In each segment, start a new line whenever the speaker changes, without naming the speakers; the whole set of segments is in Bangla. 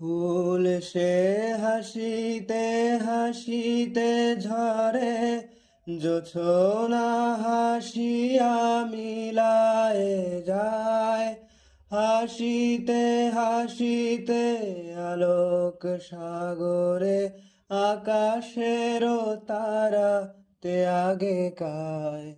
ফুল সে হাসিতে হাসিতে ঝরে, জোছনা হাসিয়া মিলায়ে যায়। হাসিতে হাসিতে আলোক সাগরে, আকাশেরও তারাতে আগে কায়।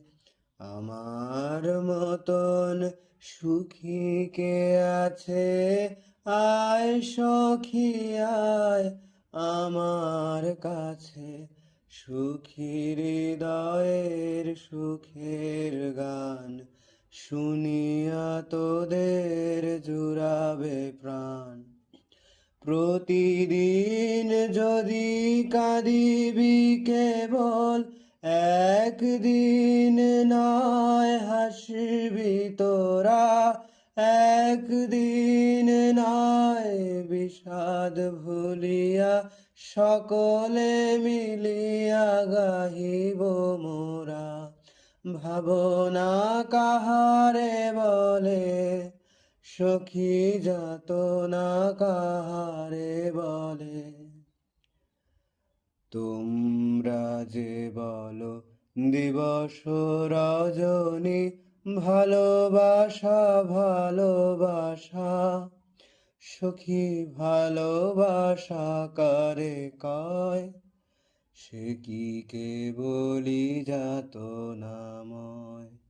আমার মতন সুখী কে আছে, আয় সখী আয় আমার কাছে। সুখী হৃদয়ের সুখের গান, শুনিয়া তোদের জুড়াবে প্রাণ। প্রতিদিন যদি কাঁদিবি কেবল, একদিন নয় হাসবি তোরা। একদিন নয় বিষাদ ভুলিয়া, সকলে মিলিয়া গাহিব মোরা। ভাবনা কাহারে বলে, সখী যাতনা কাহারে বলে। তোমরা যে বলো দিবস রজনী, ভালোবাসা ভালোবাসা। সখী ভালোবাসা কারে কয়, সে কি কেবলি যাতনাময়।